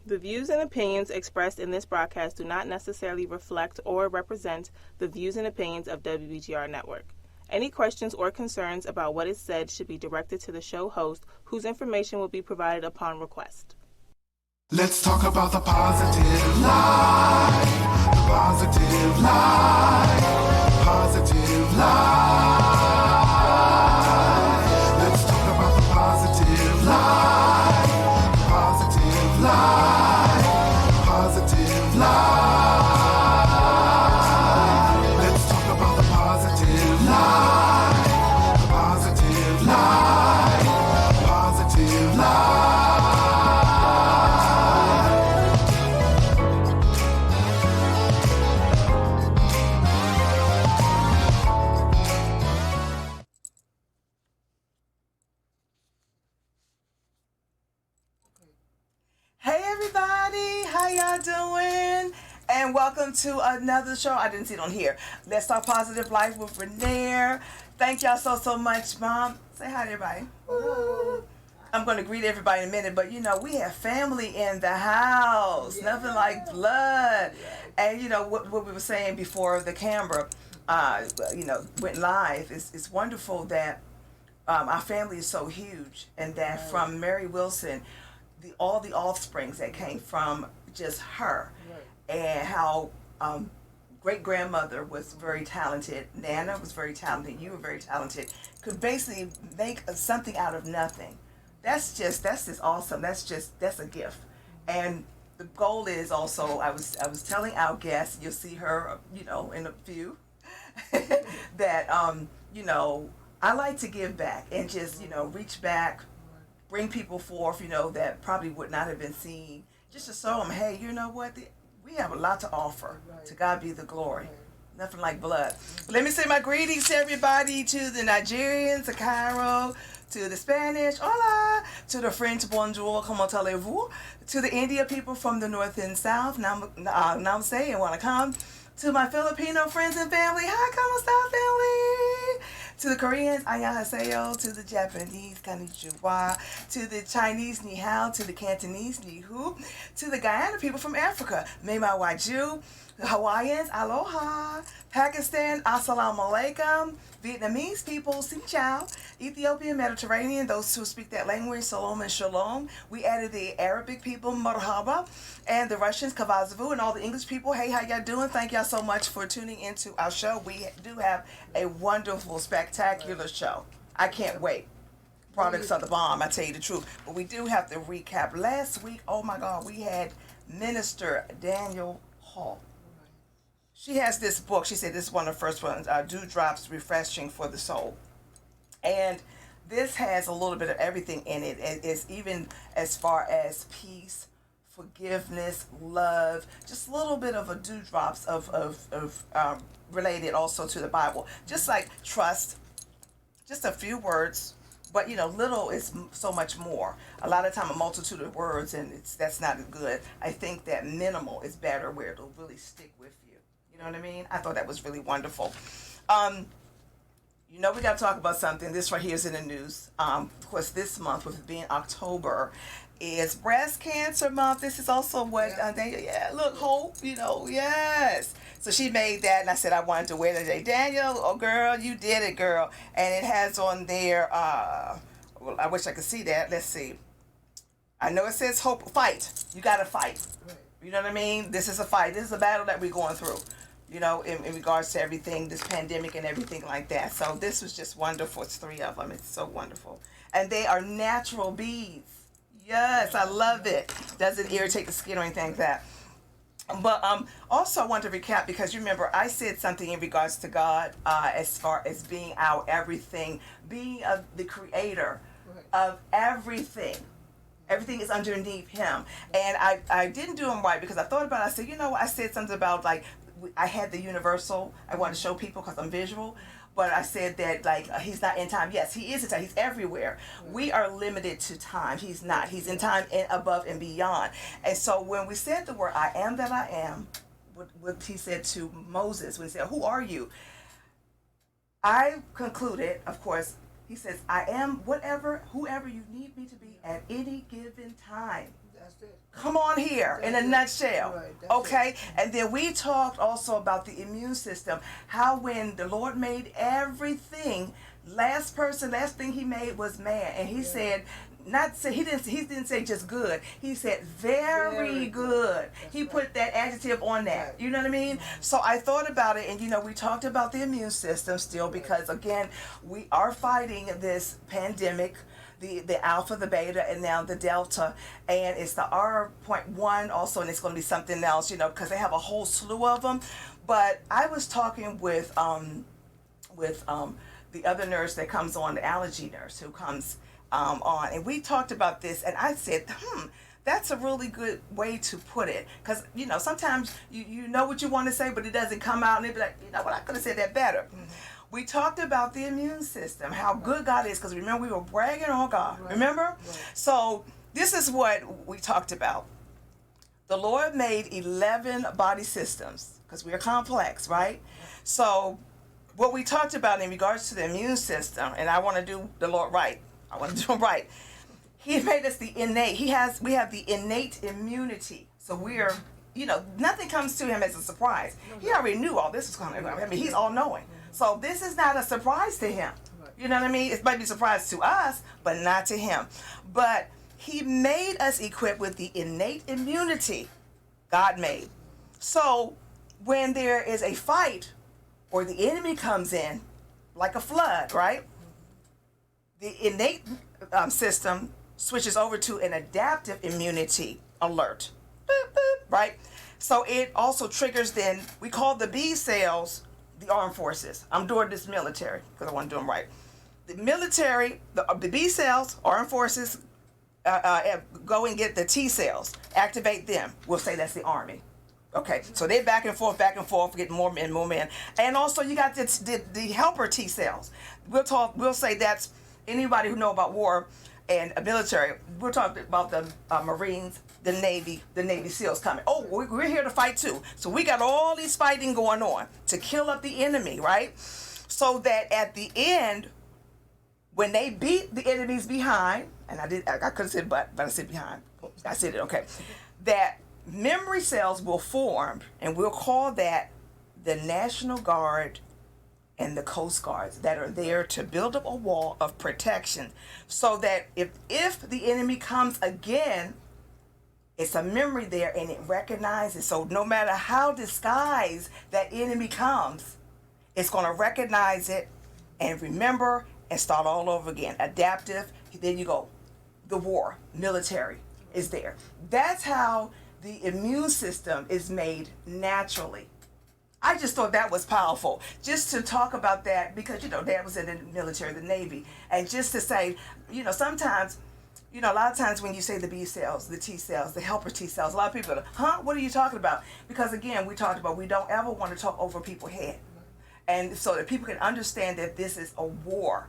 The views and opinions expressed in this broadcast do not necessarily reflect or represent the views and opinions of WBGR Network. Any questions or concerns about what is said should be directed to the show host, whose information will be provided upon request. Let's talk about the positive life, the positive life, positive life. Let's talk about the positive life, the positive life, positive life. Let's talk about the positive life, the positive life, positive life. Hey everybody, how y'all doing? And welcome to another show. I didn't see it on here. Let's Talk Positive Life with Renee. Thank y'all so much, Mom. Say hi to everybody. Woo. I'm going to greet everybody in a minute, but you know, we have family in the house. Yeah. Nothing like blood. Yeah. And you know, what we were saying before the camera, went live. It's wonderful that our family is so huge, and that from Mary Wilson, all the offsprings that came from just her, and how great-grandmother was very talented, Nana was very talented, you were very talented, could basically make something out of nothing. That's just awesome. That's a gift. And the goal is also, I was telling our guests, you'll see her, in a few, that I like to give back and just reach back, bring people forth, that probably would not have been seen, just to show them, hey, you know what, we have a lot to offer. To God be the glory. Nothing like blood. Let me say my greetings to everybody, to the Nigerians, to Cairo, to the Spanish, hola, to the French, bonjour, comment allez-vous, to the India people from the north and south, namaste, and want to come, to my Filipino friends and family, hi, kamusta, family, to the Koreans, annyeonghaseyo, to the Japanese, konnichiwa, to the Chinese, ni hao, to the Cantonese, ni hu, to the Guyana people from Africa, mei mai waju, the Hawaiians, aloha, Pakistan, assalamu alaikum, Vietnamese people, xin chào, Ethiopian, Mediterranean, those who speak that language, salam and shalom. We added the Arabic people, marhaba, and the Russians, kavazavu, and all the English people, hey, how y'all doing? Thank y'all so much for tuning into our show. We do have a wonderful, spectacular show. I can't wait. Products are the bomb, I tell you the truth. But we do have to recap. Last week, oh my God, we had Minister Daniel Hall. She has this book. She said this is one of the first ones, Dewdrops Refreshing for the Soul. And this has a little bit of everything in it. It's even as far as peace, forgiveness, love, just a little bit of a dewdrops of related also to the Bible. Just like trust, just a few words, but little is so much more. A lot of time a multitude of words, and that's not good. I think that minimal is better, where it'll really stick with you. You know what I mean? I thought that was really wonderful. We got to talk about something. This right here is in the news. Of course, this month, with it being October, is Breast Cancer Month. This is also what, look, hope, yes. So she made that, and I said I wanted to wear it today. Daniel, oh, girl, you did it, girl. And it has on there, well, I wish I could see that. Let's see. I know it says hope, fight. You got to fight. You know what I mean? This is a fight. This is a battle that we're going through, in regards to everything, this pandemic and everything like that. So this was just wonderful. It's 3 of them. It's so wonderful. And they are natural beads. Yes, I love it. Doesn't irritate the skin or anything like that. But also I want to recap, because you remember I said something in regards to God, as far as being our everything, being the creator of everything. Everything is underneath him. And I didn't do him right, because I thought about it. I said, I said something about, like, I had the universal. I want to show people because I'm visual. But I said that, like, he's not in time. Yes, he is in time. He's everywhere. We are limited to time. He's not. He's in time and above and beyond. And so when we said the word, I am that I am, what he said to Moses, when he said, who are you? I concluded, of course, he says, I am whoever you need me to be at any given time. That's it. Come on here, in a nutshell. Right, that's Okay? it. And then we talked also about the immune system. How when the Lord made everything, last thing he made was man. And he said, he didn't say just good. He said very good. He put that adjective on that. Right. You know what I mean? So I thought about it, and we talked about the immune system still, because again, we are fighting this pandemic, the alpha, the beta, and now the delta, and it's the R.1 also, and it's going to be something else, because they have a whole slew of them. But I was talking with the other nurse that comes on, the allergy nurse who comes on, and we talked about this, and I said, that's a really good way to put it, because sometimes you know what you want to say, but it doesn't come out, and they be like, you know what, I could have said that better. We talked about the immune system, how good God is, because remember, we were bragging on God. Right. Remember? Right. So this is what we talked about. The Lord made 11 body systems, because we are complex, right? So what we talked about in regards to the immune system, and I want to do the Lord right. I want to do him right. He made us the innate. We have the innate immunity. So we are, nothing comes to him as a surprise. He already knew all this was coming. I mean, he's all knowing. So this is not a surprise to him. You know what I mean? It might be a surprise to us, but not to him. But he made us equipped with the innate immunity God made. So when there is a fight or the enemy comes in, like a flood, right? The innate system switches over to an adaptive immunity alert, boop, boop, right? So it also triggers, then we call the B cells the armed forces. I'm doing this military because I want to do them right. The military, the B cells, armed forces, go and get the T cells, activate them. We'll say that's the army. Okay, so they're back and forth, getting more men, more men. And also you got the helper T cells. We'll say that's anybody who know about war and military. We're talking about the Marines, the Navy SEALs coming. Oh, we're here to fight too. So we got all these fighting going on to kill up the enemy, right? So that at the end, when they beat the enemies behind, and I could have said but I said behind. I said it, okay. That memory cells will form, and we'll call that the National Guard and the Coast Guards that are there to build up a wall of protection, so that if the enemy comes again, it's a memory there and it recognizes. So no matter how disguised that enemy comes, it's going to recognize it and remember and start all over again. Adaptive, then you go. The war, military is there. That's how the immune system is made naturally. I just thought that was powerful, just to talk about that, because Dad was in the military, the Navy, and just to say, sometimes, a lot of times when you say the B cells, the T cells, the helper T cells, a lot of people are, what are you talking about? Because again, we talked about, we don't ever want to talk over people's head, and so that people can understand that this is a war,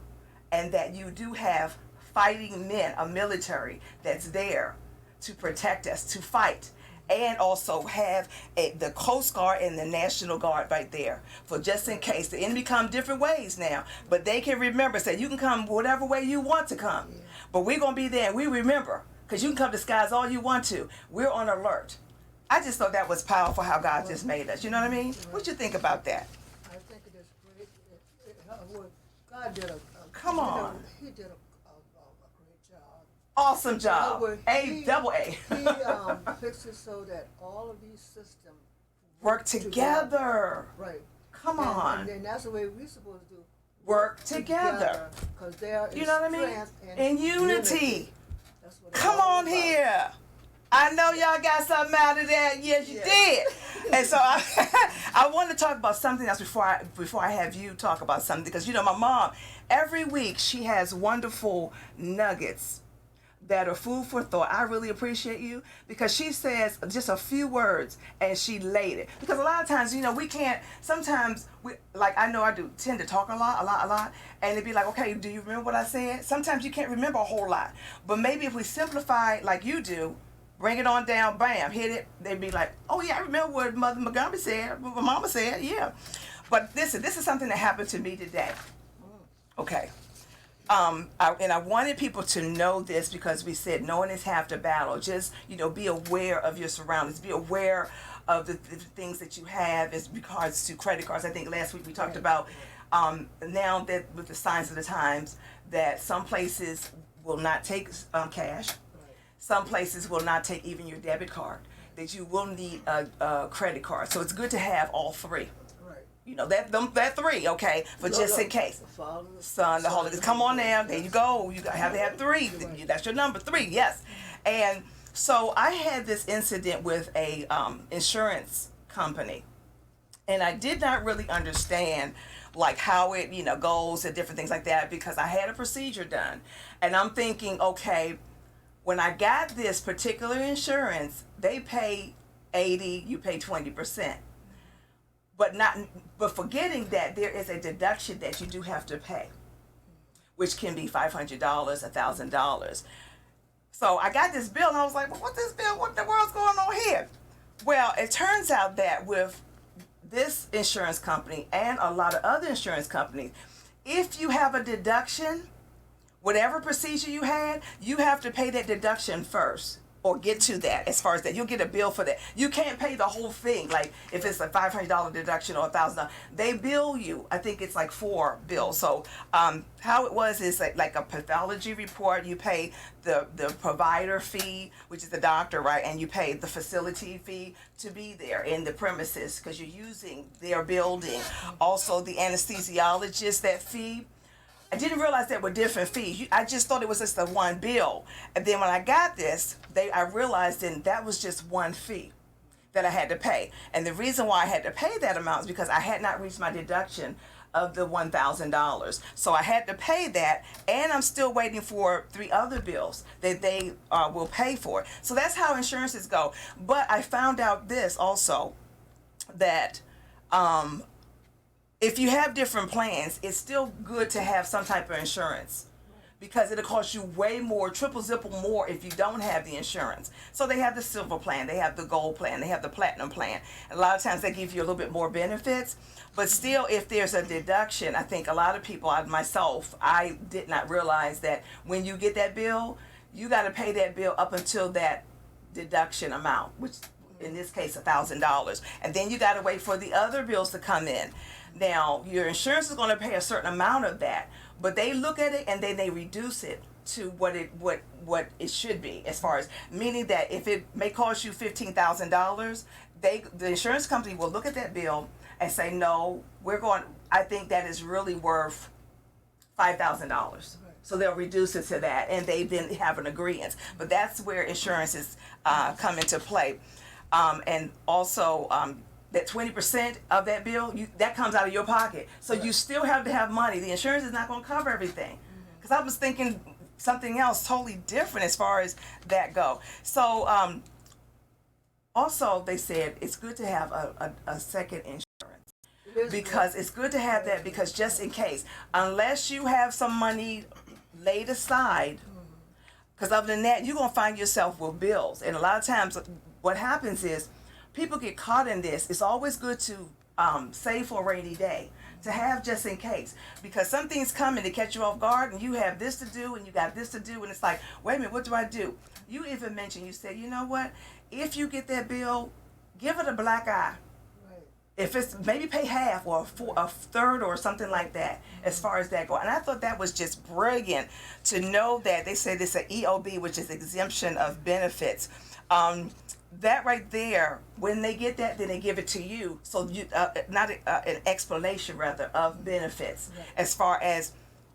and that you do have fighting men, a military that's there to protect us, to fight. And also have the Coast Guard and the National Guard right there for just in case. The enemy come different ways now, but they can remember, say you can come whatever way you want to come, but we're going to be there and we remember, because you can come disguise all you want to. We're on alert. I just thought that was powerful how God just made us. You know what I mean? What you think about that? I think it is great. God did Come on. He did a great job. Awesome job. Double A. He fixed it so that all of these systems Work together. Right. Come on. And that's the way we're supposed to do. Work together. Because there is You know what I mean? strength In unity. That's what it's Come all on about. here. I know y'all got something out of that. Yes, you did. And so I want to talk about something else before I have you talk about something, because my mom, every week she has wonderful nuggets that are food for thought. I really appreciate you, because she says just a few words and she laid it. Because a lot of times, we can't, sometimes, I know I do tend to talk a lot, and it'd be like, okay, do you remember what I said? Sometimes you can't remember a whole lot. But maybe if we simplify like you do, bring it on down, bam, hit it, they'd be like, oh yeah, I remember what Mother Montgomery said, what my mama said, yeah. But this is something that happened to me today. Okay. and I wanted people to know this because we said knowing is half the battle. Just, be aware of your surroundings. Be aware of the things that you have as regards to credit cards. I think last week we talked about now that with the signs of the times that some places will not take cash. Some places will not take even your debit card. That you will need a credit card. So it's good to have all three. That three, okay, but just in case. Father, Son, the Holy Ghost. Come on now, there you go. You have to have three. That's your number, three, yes. And so I had this incident with a insurance company, and I did not really understand like how it goes and different things like that because I had a procedure done, and I'm thinking, okay, when I got this particular insurance, they pay 80, you pay 20%. But forgetting that there is a deduction that you do have to pay, which can be $500, $1,000. So I got this bill and I was like, well, what's this bill? What in the world's going on here? Well, it turns out that with this insurance company and a lot of other insurance companies, if you have a deduction, whatever procedure you had, you have to pay that deduction first. Or get to that as far as that. You'll get a bill for that. You can't pay the whole thing. Like if it's a $500 deduction or $1,000, they bill you. I think it's like 4 bills. So how it was is like a pathology report. You pay the provider fee, which is the doctor, right? And you pay the facility fee to be there in the premises because you're using their building. Also the anesthesiologist, that fee. I didn't realize there were different fees. I just thought it was just the one bill. And then when I got this, I realized then that was just one fee that I had to pay. And the reason why I had to pay that amount is because I had not reached my deduction of the $1,000. So I had to pay that, and I'm still waiting for 3 other bills that they will pay for. So that's how insurances go. But I found out this also, that if you have different plans, it's still good to have some type of insurance because it'll cost you way more, triple, more if you don't have the insurance. So they have the silver plan, they have the gold plan, they have the platinum plan. And a lot of times they give you a little bit more benefits, but still if there's a deduction, I think a lot of people, myself, I did not realize that when you get that bill, you got to pay that bill up until that deduction amount, which in this case $1,000. And then you got to wait for the other bills to come in. Now, your insurance is going to pay a certain amount of that, but they look at it and then they reduce it to what it should be, as far as meaning that if it may cost you $15,000, the insurance company will look at that bill and say, no, I think that is really worth $5,000. So they'll reduce it to that, and they then have an agreement. But that's where insurances come into play, and also. That 20% of that bill, that comes out of your pocket. So you still have to have money. The insurance is not going to cover everything. Because I was thinking something else totally different as far as that go. So also they said it's good to have a second insurance. Because it's good to have that because just in case, unless you have some money laid aside, because other than that, you're going to find yourself with bills. And a lot of times what happens is, people get caught in this. It's always good to save for a rainy day, to have just in case, because some things come in to catch you off guard, and you have this to do, and you got this to do, and it's like, wait a minute, what do I do? You even mentioned, you said, you know what? If you get that bill, give it a black eye. Right. If it's maybe pay half or a third or something like that, as far as that goes. And I thought that was just brilliant to know that they say this an EOB, which is exemption of benefits. That right there, when they get that, then they give it to you. So you not an explanation rather of benefits, right, as far as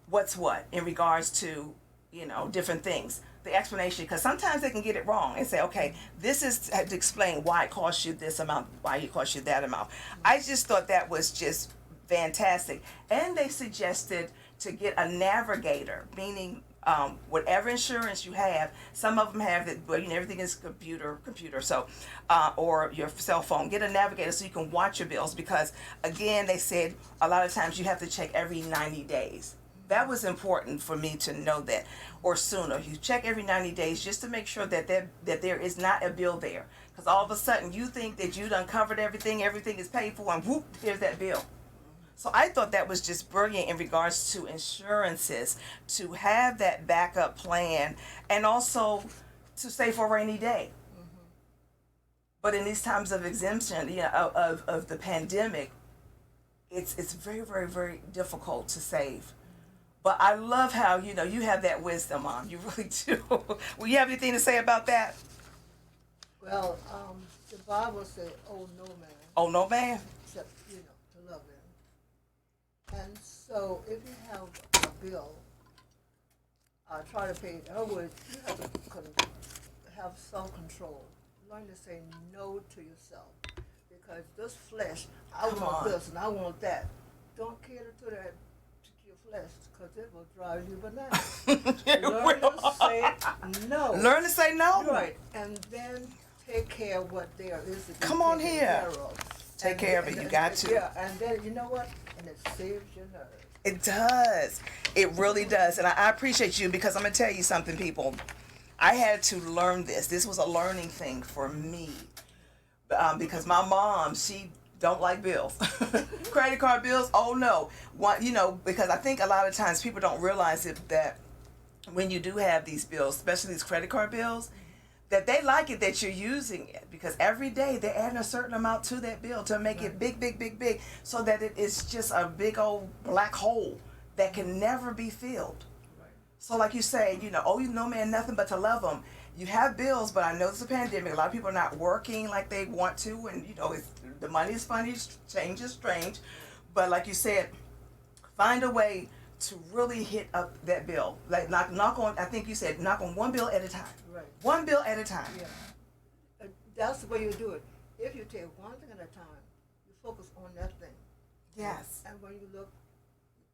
what's what in regards to different things. The explanation, because sometimes they can get it wrong and say, okay, this is to explain why it costs you this amount, why it costs you that amount. I just thought that was just fantastic, and they suggested to get a navigator, meaning. Whatever insurance you have, some of them have that, but everything is computer. So, or your cell phone. Get a navigator so you can watch your bills because, again, they said a lot of times you have to check every 90 days. That was important for me to know that, or sooner. You check every 90 days just to make sure that there is not a bill there. Because all of a sudden you think that you done covered everything is paid for, and whoop, here's that bill. So I thought that was just brilliant in regards to insurances, to have that backup plan, and also to save for a rainy day. But in these times of exemption, of the pandemic, it's very, very, very difficult to save. But I love how, you have that wisdom, Mom. You really do. Will you have anything to say about that? Well, the Bible said, "Oh no man, Oh, no, man. except to love him." And so, if you have a bill, try to pay it. In other words, you have to have self-control. Learn to say no to yourself, because this flesh, I Come want on. this and I want that. Don't cater to that, to your flesh, because it will drive you bananas. Learn to say no. Learn to say no. Right, and then take care of what there is to be Come on taken here. care of. Take care of it. You got to. Yeah, and then you know what? And it saves your nerves. It does. It really does. And I appreciate you, because I'm going to tell you something, people. I had to learn this. This was a learning thing for me. Because my mom, she don't like bills. Credit card bills, oh no. Because I think a lot of times people don't realize that when you do have these bills, especially these credit card bills, that they like it that you're using it, because every day they're adding a certain amount to that bill to make it big, big, big, big, so that it is just a big old black hole that can never be filled. So like you say, oh, man, nothing but to love them. You have bills, but I know it's a pandemic. A lot of people are not working like they want to, and the money is funny, change is strange. But like you said, find a way to really hit up that bill. Like knock on. I think you said knock on one bill at a time. Right. One bill at a time. Yeah. That's the way you do it. If you take one thing at a time, you focus on that thing. Yes. And when you look,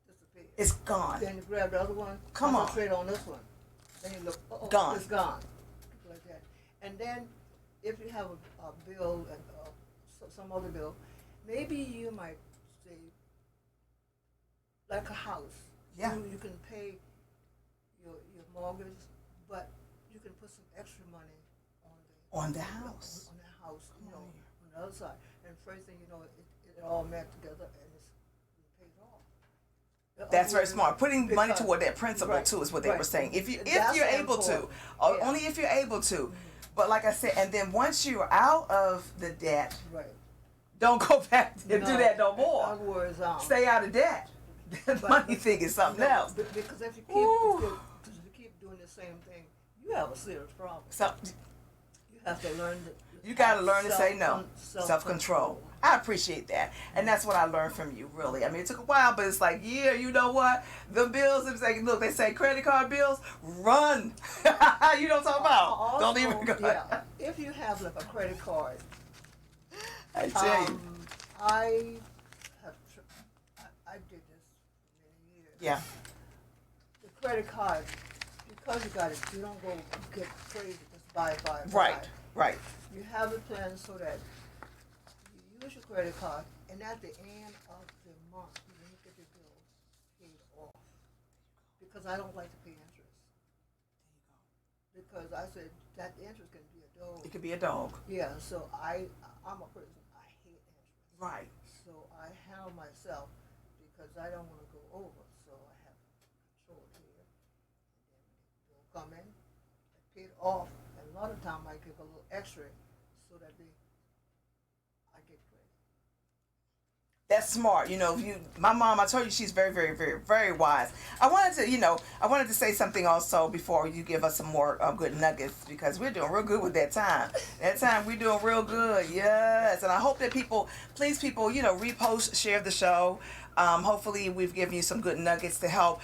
it disappears. It's gone. Then you grab the other one, Come on. concentrate on this one. Then you look, Gone. It's gone. Like that. And then if you have a bill and some other bill, maybe you might say, like a house. Yeah. You can pay your mortgage, but you can put some extra money On the house. On the house, Come on here. on the other side. And first thing you know, it all met together and it's paid off. That's very smart. Putting money Because- toward that principle right, too is what they right. were saying. If you're That's able to, important. or Yeah. only if you're able to. But like I said, and then once you're out of the debt, Right. don't go back and do that no In more. other words, Stay out of debt. That money thing is something else. Because if you Ooh. keep doing the same thing, you have a serious problem. So You have to learn you got to learn to say no. Self-control. I appreciate that. And that's what I learned from you, really. I mean, it took a while, but it's like, yeah, you know what? The bills, it's like, look, they say credit card bills, run. You don't talk about. Also, Don't even go. Yeah, if you have like a credit card, I tell you. I did this for many years. Yeah. The credit card, because you got it, you don't go get crazy, just buy. Right. Right. You have a plan so that you use your credit card, and at the end of the month, you look at the bill paid off. Because I don't like to pay interest. Because I said that interest can be a dog. It could be a dog. Yeah, so I'm a person, I hate interest. Right. So I handle myself because I don't want to go over. So I have control here. And then when the bill come in, I pay it off. And a lot of time I give a little extra so that I get credit. That's smart. My mom, I told you she's very, very, very, very wise. I wanted to say something also before you give us some more good nuggets, because we're doing real good with that time. That time we're doing real good. Yes. And I hope that please, repost, share the show. Hopefully we've given you some good nuggets to help.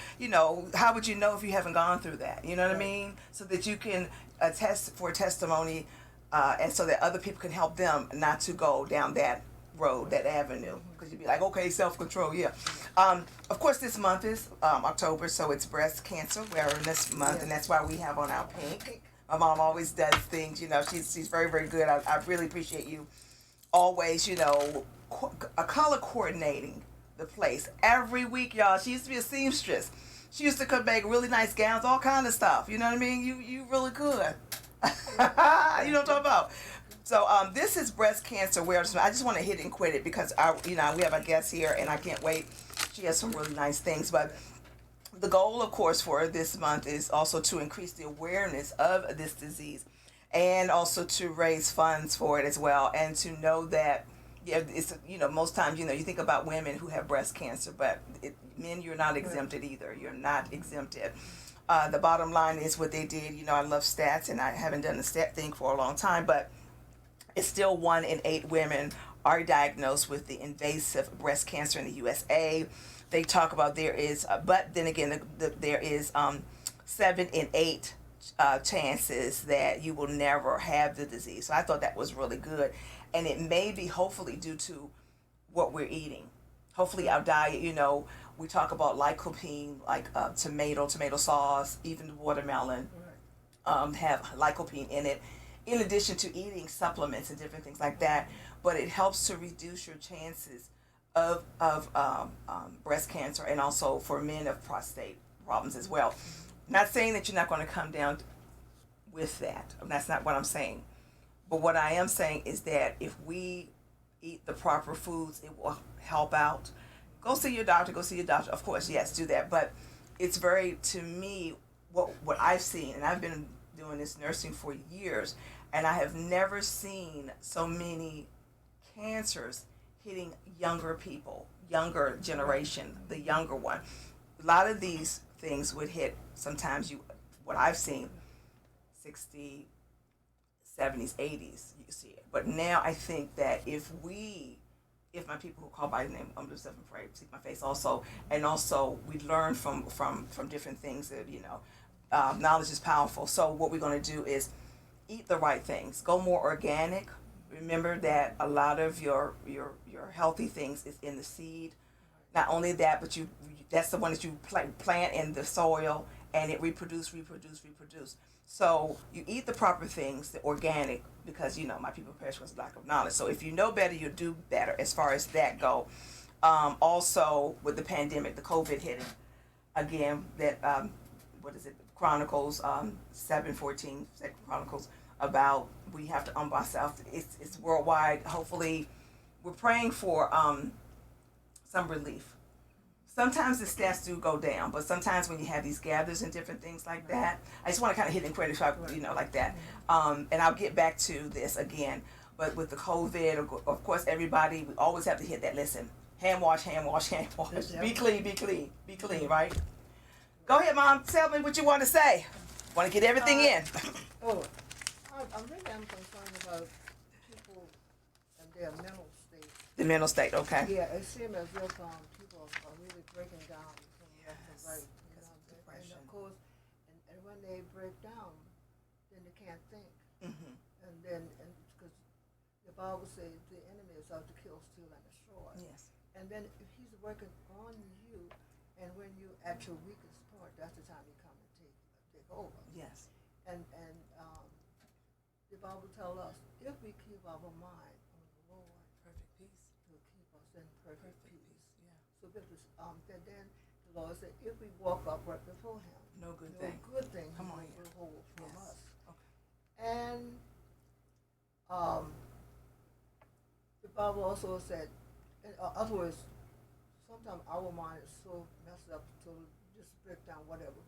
How would you know if you haven't gone through that? You know what I mean? So that you can attest for testimony, and so that other people can help them not to go down that road, that avenue, because you'd be like, okay, self-control, yeah. Of course, this month is October, so it's breast cancer awareness month, and that's why we have on our pink. My mom always does things, she's very, very good. I really appreciate you always, a color coordinating the place every week, y'all. She used to be a seamstress. She used to make really nice gowns, all kind of stuff. You know what I mean? You really good. You know what I'm talking about? So this is breast cancer awareness. I just want to hit and quit it because we have a guest here and I can't wait. She has some really nice things, but the goal, of course, for this month is also to increase the awareness of this disease, and also to raise funds for it as well, and to know that it's most times you think about women who have breast cancer, but men, you're not exempted either. You're not exempted. The bottom line is what they did. I love stats, and I haven't done the stat thing for a long time, but it's still 1 in 8 women are diagnosed with the invasive breast cancer in the USA. They talk about there is, but then again, there is 7 in 8 chances that you will never have the disease. So I thought that was really good, and it may be hopefully due to what we're eating. Hopefully our diet. We talk about lycopene, like tomato sauce, even watermelon, have lycopene in it, in addition to eating supplements and different things like that. But it helps to reduce your chances of breast cancer, and also for men of prostate problems as well. Not saying that you're not going to come down with that. That's not what I'm saying. But what I am saying is that if we eat the proper foods, it will help out. Go see your doctor. Of course, yes, do that. But it's very, to me, what I've seen, and I've been doing this nursing for years, and I have never seen so many cancers hitting younger people, younger generation, the younger one. A lot of these things would hit sometimes what I've seen, 60s, 70s, 80s, you see it. But now I think that if my people who call by name, I'm just afraid, see my face also, and also we learn from different things that, knowledge is powerful. So what we're going to do is eat the right things, go more organic. Remember that a lot of your healthy things is in the seed. Not only that, but that's the one that you plant in the soil, and it reproduce. So you eat the proper things, the organic, because my people perish with lack of knowledge. So if you know better, you'll do better as far as that go. Also with the pandemic, the COVID hitting again, that what is it? Chronicles 7:14, Second Chronicles, about we have to humble ourselves. It's worldwide. Hopefully, we're praying for some relief. Sometimes the stats do go down, but sometimes when you have these gathers and different things like that, I just want to kind of hit and credit, like that. And I'll get back to this again. But with the COVID, of course, everybody, we always have to hit that. Listen, hand wash. Be clean, right? Go ahead, Mom. Tell me what you want to say. Want to get everything in. I really am concerned about people and their mental state. The mental state, okay. Yeah, it seems as if people are really breaking down from left to right. And of course, and when they break down, then they can't think. Mm-hmm. And then, because the Bible says the enemy is out to kill, steal, and destroy. Yes. And then if he's working on you, and when you at your weakest part, that's the time you come and take over. Yes. And the Bible tells us, if we keep our mind on the Lord, Perfect peace. He'll keep us in perfect peace. Yeah. So then the Lord said, if we walk upright before Him, No good no thing. good thing Come on He here. will hold from Yes. us. Okay. And the Bible also said, in other words, sometimes our mind is so messed up to just break down whatever.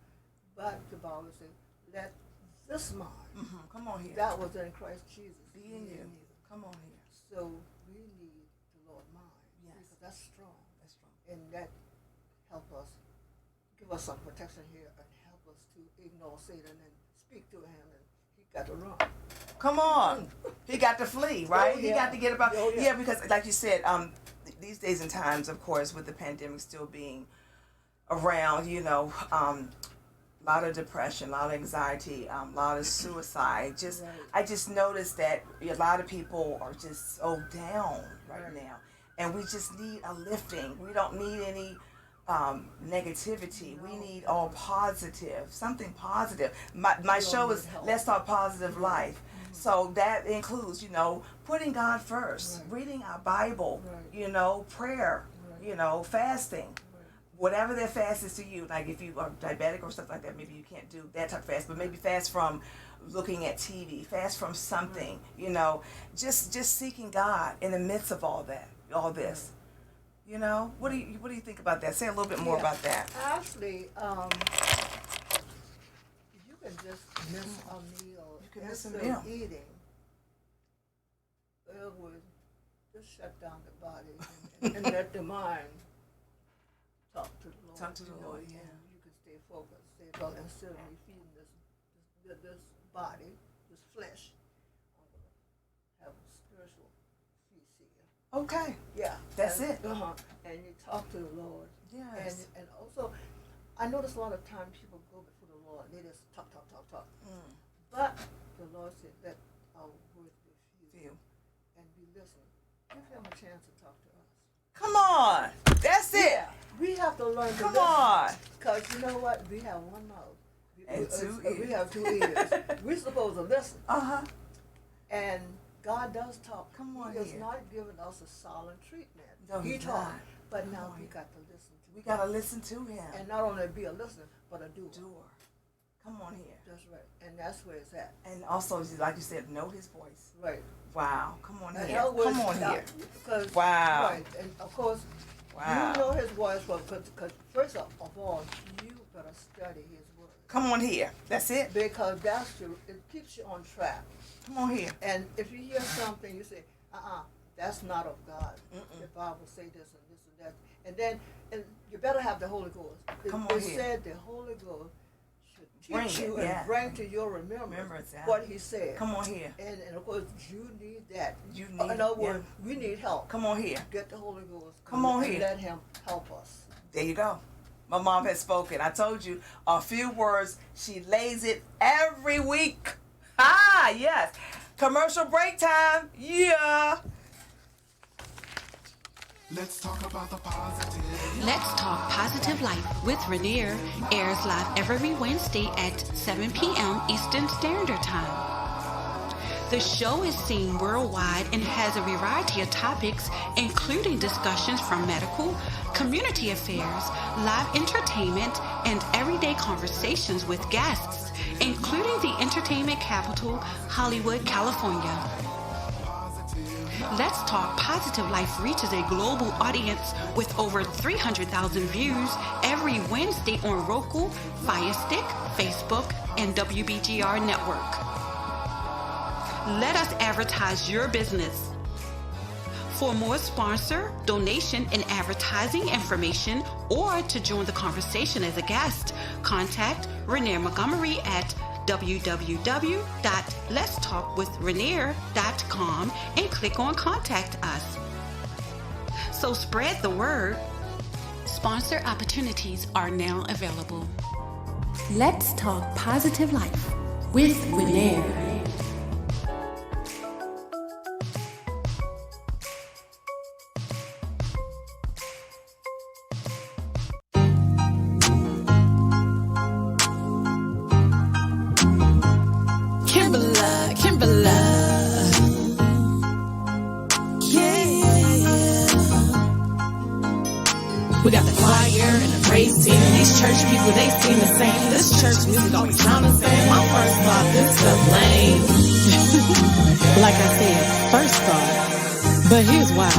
But the Bible said, let this mind Come on here. that was in Christ Jesus Be in you. Come on here. So we need the Lord mind. Yes. Because that's strong. That's strong. And that help us, give us some protection here and help us to ignore Satan and speak to him, and he got to run. Come on. He got to flee, right? Oh, He yeah. got to get about. Oh, yeah. Yeah, because like you said, these days and times, of course, with the pandemic still being around, a lot of depression, a lot of anxiety, a lot of suicide. Right. I just noticed that a lot of people are just so down right now, and we just need a lifting. We don't need any negativity. We need all positive, something positive. My show is Let's Talk Positive Life. Mm-hmm. So that includes, putting God first, reading our Bible, Right. prayer, fasting, whatever that fast is to you, like if you are diabetic or stuff like that, maybe you can't do that type of fast, but maybe fast from looking at TV, fast from something, you know, just seeking God in the midst of all this. You know, what do you think about that? Say a little bit more about that. Actually, you can just miss a meal. You can miss a meal. Eating, it would just shut down the body and let the mind talk to the Lord. Talk to the Lord, yeah. You can stay focused. Well, instead of me feeding this body, this flesh, I'm going to have a spiritual feast here. Okay. Yeah. That's it. And you talk to the Lord. Yes. And also, I notice a lot of times people go before the Lord, they just talk. But the Lord said, let our words be few and be listening. Give him a chance to talk to us. Come on. That's it. Yeah. We have to learn to Come listen. on. Because you know what? We have one mouth. And two ears. We have 2 ears. We're supposed to listen. And God does talk. Come on He has here. not given us a silent treatment. No, He he's talked. not. But now we got to listen to We him. got to listen to him. And not only be a listener, but a doer. Come on here. That's right. And that's where it's at. And also, like you said, know his voice. Right. Wow. Come on And here. that was- Come on here. Because, Wow. Right. And of course, Wow. you know his voice, because first of all, you better study his word. Come on here. That's it. Because it keeps you on track. Come on here. And if you hear something, you say, that's not of God. The Bible say this and this and that. And then you better have the Holy Ghost. Come on It here. said the Holy Ghost should Bring teach it, you yeah. and bring to your remembrance yeah. what he said. Come on here. And of course, you need that. You need In other yeah. words, we need help. Come on here. Get the Holy Ghost. Come on and here. let him help us. There you go. My mom has spoken. I told you a few words. She lays it every week. Yes. Commercial break time. Yeah. Let's talk about the positive. Let's Talk Positive Life with Rainier airs live every Wednesday at 7 p.m. Eastern Standard Time. The show is seen worldwide and has a variety of topics, including discussions from medical, community affairs, live entertainment, and everyday conversations with guests, including the entertainment capital, Hollywood, California. Let's Talk Positive Life reaches a global audience with over 300,000 views every Wednesday on Roku, Fire Stick, Facebook, and WBGR Network. Let us advertise your business. For more sponsor, donation, and advertising information, or to join the conversation as a guest, contact Rainier Montgomery at www.letstalkwithrainier.com and click on Contact Us. So spread the word. Sponsor opportunities are now available. Let's Talk Positive Life with Rainier. We got the choir and the praise team. These church people, they seem the same. This church music always sound the same. My first thought, this is lame. Like I said, first thought. But here's why.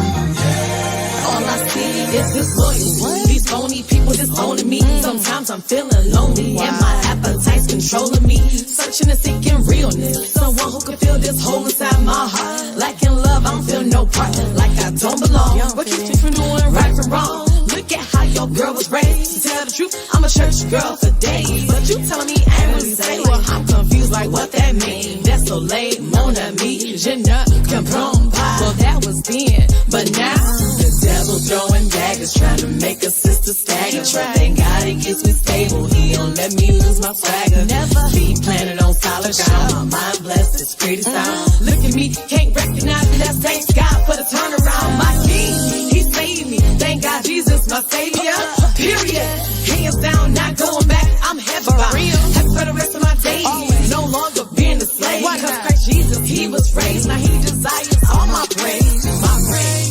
All I see is disloyalty. These phony people disowning me. Sometimes I'm feeling lonely and my appetite's controlling me. Searching and seeking realness. Someone who can fill this hole inside my heart. Lacking love, I don't feel no part. Like I don't belong. What keeps me from doing right from wrong? Look at how your girl was raised. To tell the truth, I'm a church girl for days. But you telling me I ain't really saved. Well, I'm confused like what that mean. That's so late, mon ami. Je ne comprends pas. Well, that was then, but now the devil throwing daggers, trying to make a sister stagger. But thank God he keeps me stable. He don't let me lose my swagger. Never be planted on solid ground. My mind blessed, it's pretty sound. Look at me, can't recognize me. That's thanks God for the turnaround. My king, he saved me. Thank God Jesus, my savior. Period. Hands down, not going back. I'm heaven bound. Happy for the rest of my days. No longer being a slave. Cause Christ Jesus, he was raised. Now he desires all my praise. My praise.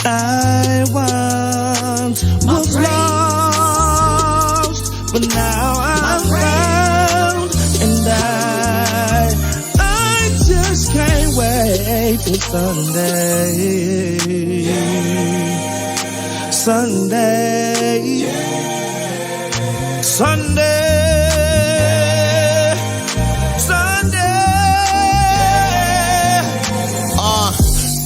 I once was lost. wait till Sunday. Sunday. Sunday.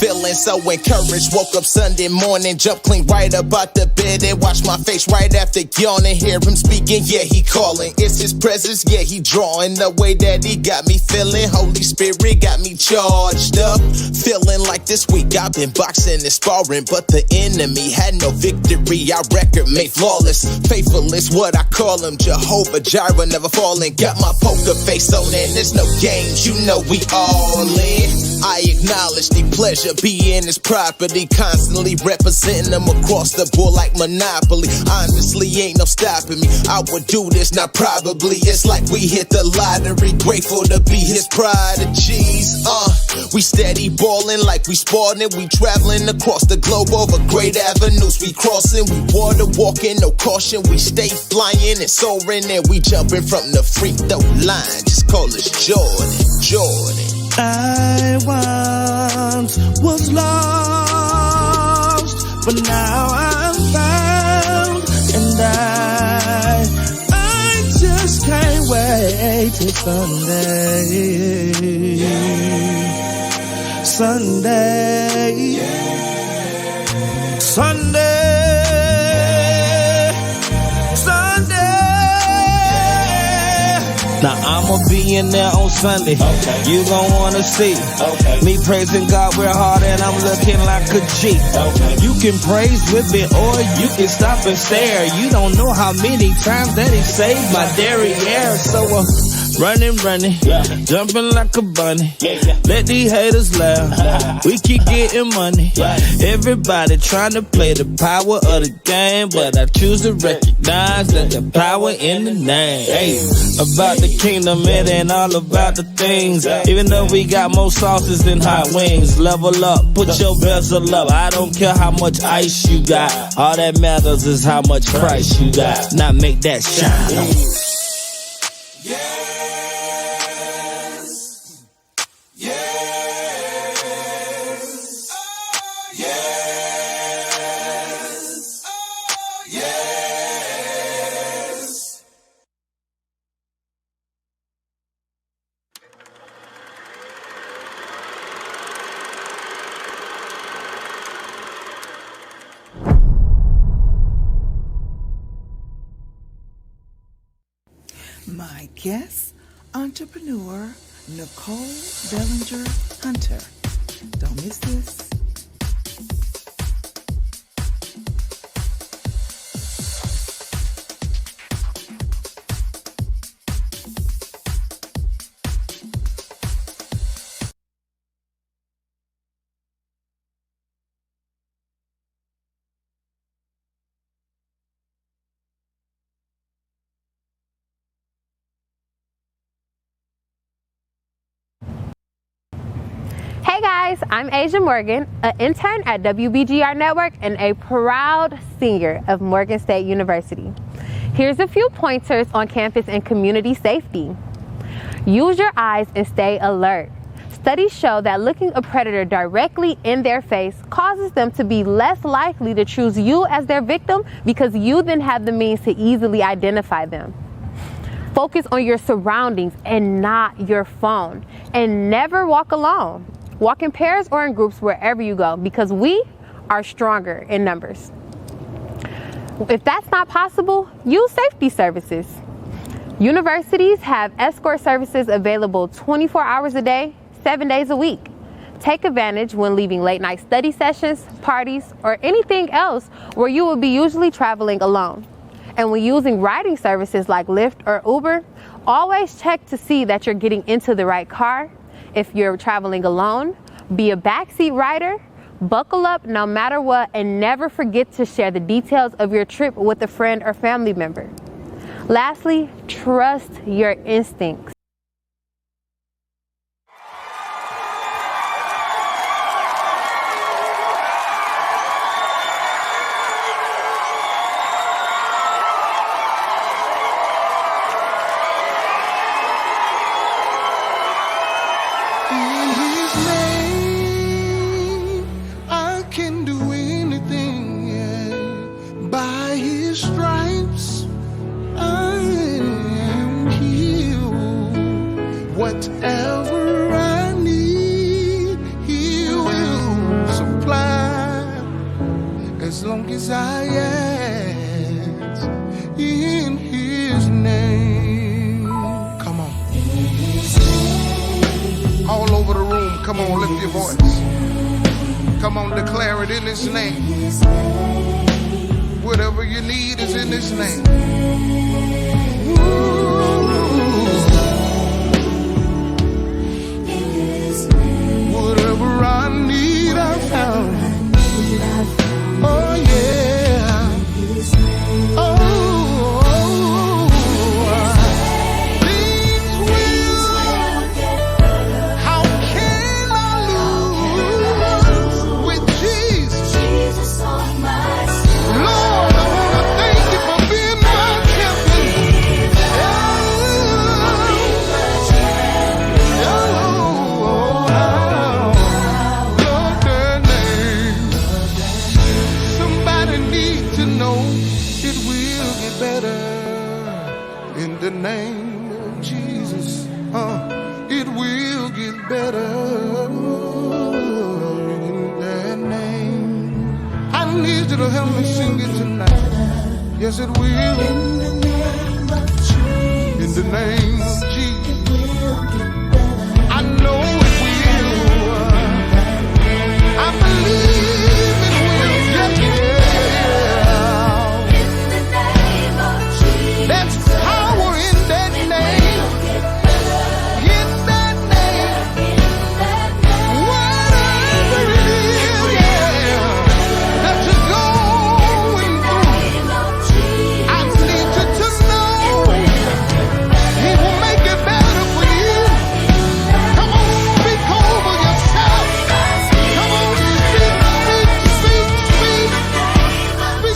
Feeling so encouraged, woke up Sunday morning, jumped clean right up out the bed and washed my face right after yawning. Hear him speaking, yeah, he calling. It's his presence, yeah, he drawing. The way that he got me feeling, Holy Spirit got me charged up. Feeling like this week I've been boxing and sparring, but the enemy had no victory. Our record made flawless. Faithful is what I call him. Jehovah Jireh, never falling. Got my poker face on and there's no games, you know we all in. I acknowledge the pleasure being his property, constantly representing them across the board like Monopoly. Honestly, ain't no stopping me. I would do this, not probably. It's like we hit the lottery, grateful to be his prodigies. We steady ballin' like we sporting. We traveling across the globe over great avenues. We crossing, we water walking, no caution. We stay flying and soaring, and we jumping from the free throw line. Just call us Jordan. I once was lost, but now I'm found, and I just can't wait till Sunday. Sunday. Sunday. Now I'ma be in there on Sunday. Okay. You gon' wanna see. Okay. Me praising God real hard and I'm looking like a G. Okay. You can praise with me or you can stop and stare. You don't know how many times that he saved my derriere. So running, yeah. Jumping like a bunny. Yeah. Let these haters laugh. We keep getting money. Right. Everybody trying to play the power of the game, but I choose to recognize that the power in the name. Hey, about the kingdom, it ain't all about the things. Even though we got more sauces than hot wings. Level up, put your vessel up. I don't care how much ice you got. All that matters is how much price you got. Now make that shine. My guest, entrepreneur Nicole Bellinger Hunter. Don't miss this. Hey guys, I'm Asia Morgan, an intern at WBGR Network and a proud senior of Morgan State University. Here's a few pointers on campus and community safety. Use your eyes and stay alert. Studies show that looking a predator directly in their face causes them to be less likely to choose you as their victim because you then have the means to easily identify them. Focus on your surroundings and not your phone. And never walk alone. Walk in pairs or in groups wherever you go because we are stronger in numbers. If that's not possible, use safety services. Universities have escort services available 24 hours a day, 7 days a week. Take advantage when leaving late night study sessions, parties, or anything else where you will be usually traveling alone. And when using riding services like Lyft or Uber, always check to see that you're getting into the right car. If you're traveling alone, be a backseat rider, buckle up no matter what, and never forget to share the details of your trip with a friend or family member. Lastly, trust your instincts. And his name as long as I ask in his name. Come on. All over the room, come on, lift your voice. Come on, declare it in his name. Whatever you need is in his name. Whatever I need, I found. Oh yeah. Oh, things will get better. How can I lose with Jesus? Jesus on my side. Lord, I wanna thank you for being my champion. Somebody need to know it will get better in the name of Jesus. It will get better in that name. I need you to help me sing it tonight. Yes, it will. In the name of Jesus. I know it will. I believe it will. Yeah. There's power in that name. In that name. Whatever it is, yeah, that you're going through, I need you to know he will make it better for you. Come on, speak over yourself. Come on, speak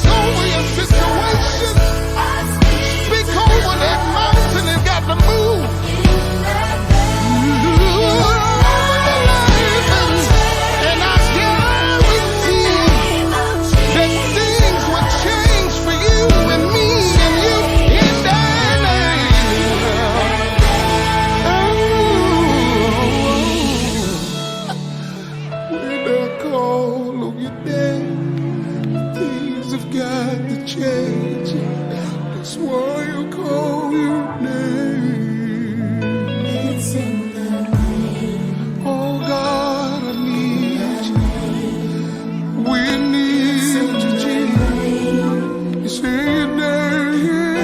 over your situation. Speak over that mountain and got to move. And I guarantee that things will change for you and me and you in that name. When I call on your name, things have got to change. That's why I call your name. It's in the name. Oh God, I need you. We need you, Jesus. It's in your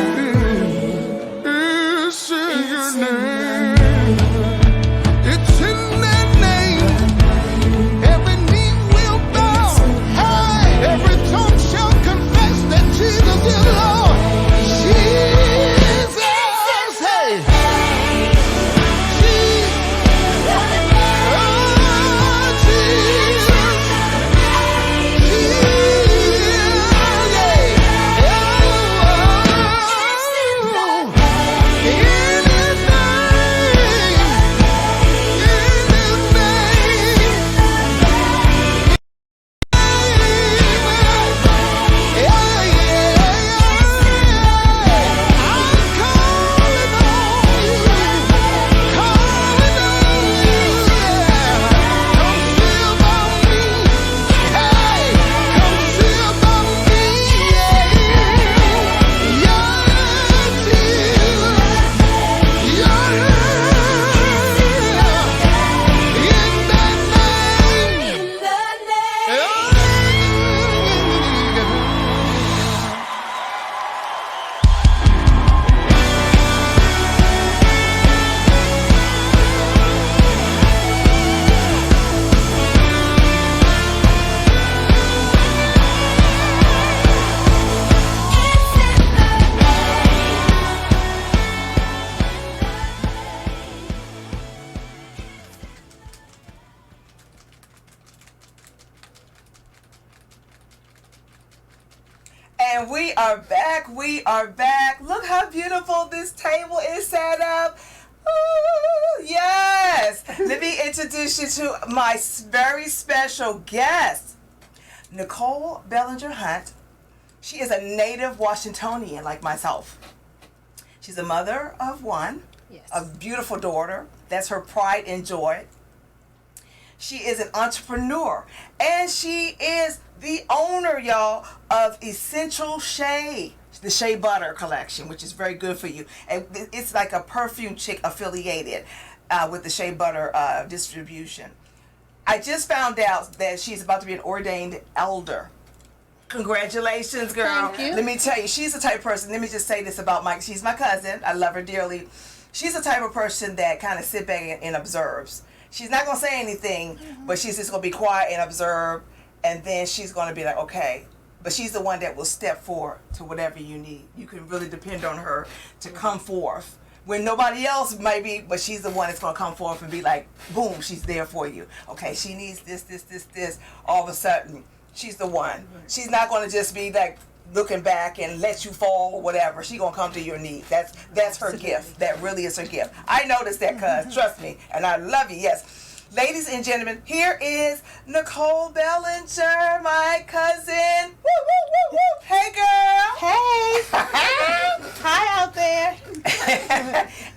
name. It's in your name. It's in that name. Every knee will bow. Hey, every tongue shall confess that Jesus is Lord. Jesus, hey. And we are back. We are back. Look how beautiful this table is set up. Ooh, yes. Let me introduce you to my very special guest, Nicole Bellinger Hunt. She is a native Washingtonian like myself. She's a mother of one, Yes. a beautiful daughter. That's her pride and joy. She is an entrepreneur, and she is the owner, y'all, of Essential Shea, the Shea Butter collection, which is very good for you. And it's like a perfume chick affiliated with the Shea Butter distribution. I just found out that she's about to be an ordained elder. Congratulations, girl. Thank you. Let me tell you, she's the type of person, let me just say this about Mike. She's my cousin. I love her dearly. She's the type of person that kind of sit back and observes. She's not going to say anything, but she's just going to be quiet and observe, and then she's going to be like, okay. But she's the one that will step forward to whatever you need. You can really depend on her to come forth when nobody else might be, but she's the one that's going to come forth and be like, boom, she's there for you. Okay, she needs this. All of a sudden, she's the one. She's not going to just be like looking back and let you fall or whatever. She's going to come to your need. That's her gift. That really is her gift. I noticed that, cuz. Trust me. And I love you. Yes. Ladies and gentlemen, here is Nicole Bellinger, my cousin. Woo, woo, woo, woo. Hey, girl. Hey. Hi out there.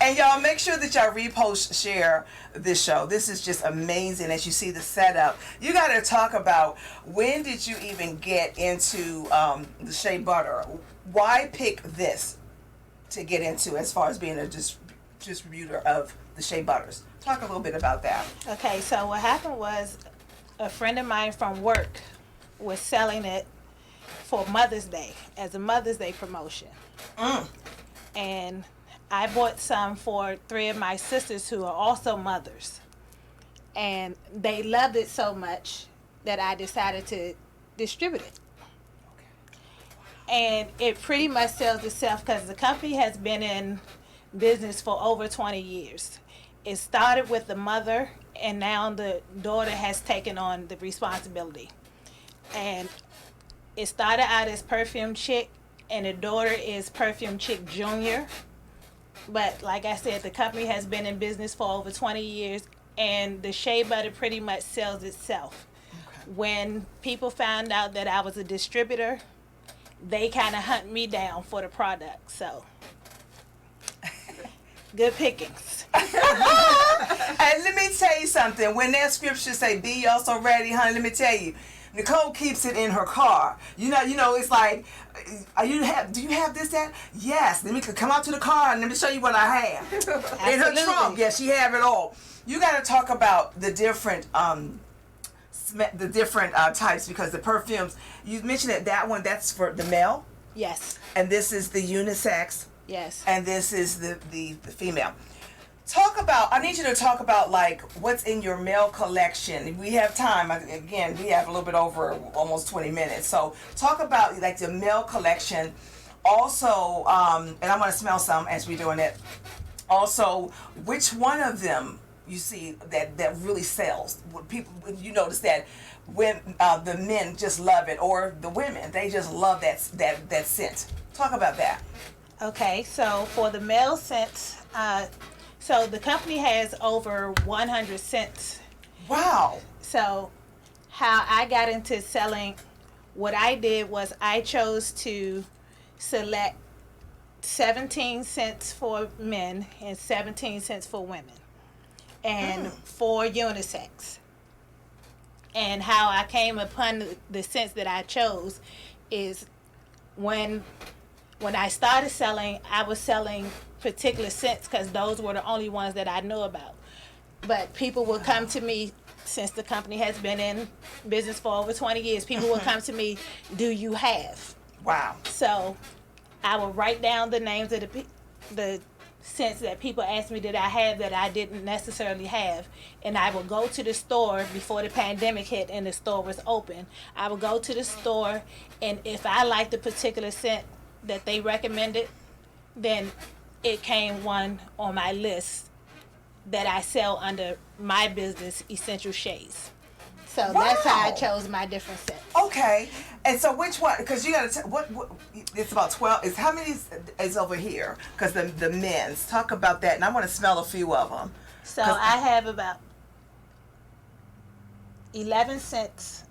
And y'all make sure that y'all repost, share this show. This is just amazing as you see the setup. You got to talk about, when did you even get into the Shea Butter? Why pick this to get into as far as being a distributor of the Shea Butters? Talk a little bit about that. Okay, so what happened was a friend of mine from work was selling it for Mother's Day as a Mother's Day promotion. And I bought some for 3 of my sisters who are also mothers. And they loved it so much that I decided to distribute it. And it pretty much sells itself because the company has been in business for over 20 years. It started with the mother, and now the daughter has taken on the responsibility. And it started out as Perfume Chick, and the daughter is Perfume Chick Junior. But like I said, the company has been in business for over 20 years, and the Shea Butter pretty much sells itself. Okay. When people found out that I was a distributor, they kind of hunt me down for the product. So, good pickings. And let me tell you something. When that scripture say, "Be ye also ready," honey, let me tell you, Nicole keeps it in her car. You know, it's like, do you have this, that? Yes. Let me come out to the car and let me show you what I have. In her trunk. Yes, she have it all. You got to talk about the different types, because the perfumes, you mentioned that one, that's for the male. Yes. And this is the unisex. Yes. And this is the female. I need you to talk about like what's in your male collection. We have time. Again, we have a little bit over almost 20 minutes. So talk about like the male collection. Also, and I'm going to smell some as we're doing it. Also, which one of them you see that really sells? People, you notice that when the men just love it, or the women, they just love that scent. Talk about that. Okay, so for the male scents, so the company has over 100 scents. Wow. So how I got into selling, what I did was I chose to select 17 scents for men and 17 scents for women, and 4 unisex. And how I came upon the scents that I chose is when I started selling, I was selling particular scents because those were the only ones that I knew about. But people would come to me, since the company has been in business for over 20 years, people would come to me, "Do you have?" Wow. So I would write down the names of the scents that people asked me that I have that I didn't necessarily have. And I would go to the store before the pandemic hit and the store was open. I would go to the store, and if I liked a particular scent that they recommended, then it came one on my list that I sell under my business, Essential Sheas. So that's how I chose my different scents. Okay, and so which one? Because you got to what? It's about 12. How many is over here? Because the men's. Talk about that, and I want to smell a few of them. So I have about 11 scents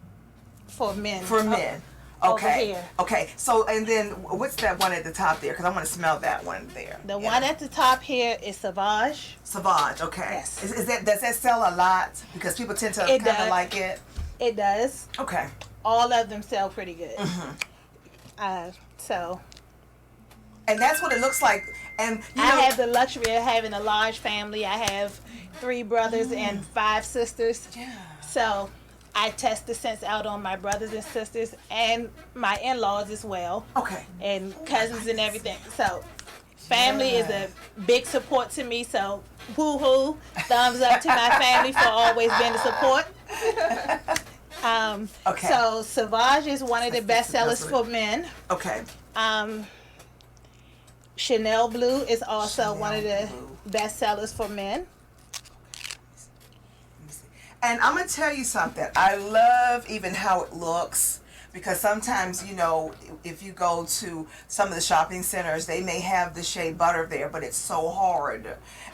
for men. For men. over here. Okay. So, and then what's that one at the top there? Because I want to smell that one there. The one at the top here is Sauvage. Sauvage, okay. Yes. Does that sell a lot? Because people tend to kind of like it. It does. Okay. All of them sell pretty good. So. And that's what it looks like. And I have the luxury of having a large family. I have 3 brothers and 5 sisters. Yeah. So I test the scents out on my brothers and sisters and my in-laws as well. Okay. And cousins and everything. So family is a big support to me. So woo-hoo, thumbs up to my family for always being a support. Okay. So Sauvage is one of the best sellers for men. Okay. Chanel Blue is also one of the best sellers for men. And I'm going to tell you something. I love even how it looks, because sometimes, you know, if you go to some of the shopping centers, they may have the Shea butter there, but it's so hard.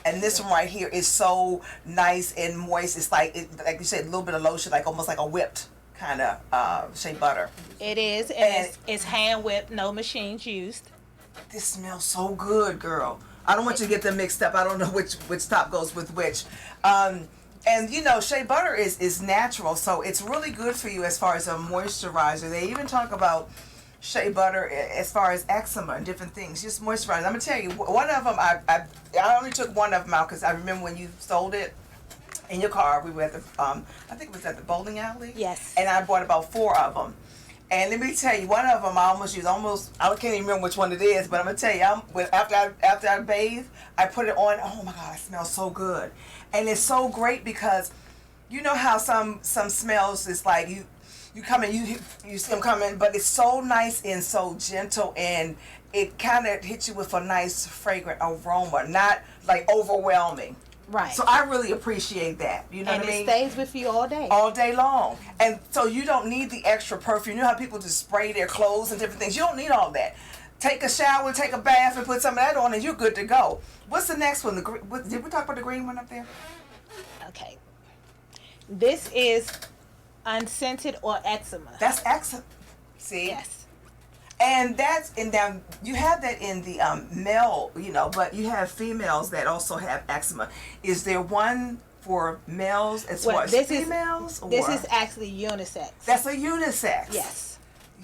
And this one right here is so nice and moist. It's like you said, a little bit of lotion, like almost like a whipped kind of Shea butter. It is, and it's hand whipped, no machines used. This smells so good, girl. I don't want you to get them mixed up. I don't know which top goes with which. And you know, shea butter is natural, so it's really good for you as far as a moisturizer. They even talk about shea butter as far as eczema and different things. Just moisturizer. I'm gonna tell you, one of them I only took one of them out because I remember when you sold it in your car. We were at the I think it was at the bowling alley. Yes. And I bought about 4 of them. And let me tell you, one of them I almost used. I can't even remember which one it is, but I'm gonna tell you, after I bathe, I put it on. Oh my God, it smells so good, and it's so great because, you know how some smells is like you come in, you see them coming, but it's so nice and so gentle, and it kind of hits you with a nice fragrant aroma, not like overwhelming. Right. So I really appreciate that. You know what I mean? And it stays with you all day. All day long. And so you don't need the extra perfume. You know how people just spray their clothes and different things? You don't need all that. Take a shower, take a bath, and put some of that on, and you're good to go. What's the next one? Did we talk about the green one up there? Okay. This is unscented or eczema. That's eczema. See? Yes. And now you have that in the male, you know, but you have females that also have eczema. Is there one for males as far as females? This is actually unisex. That's a unisex. Yes.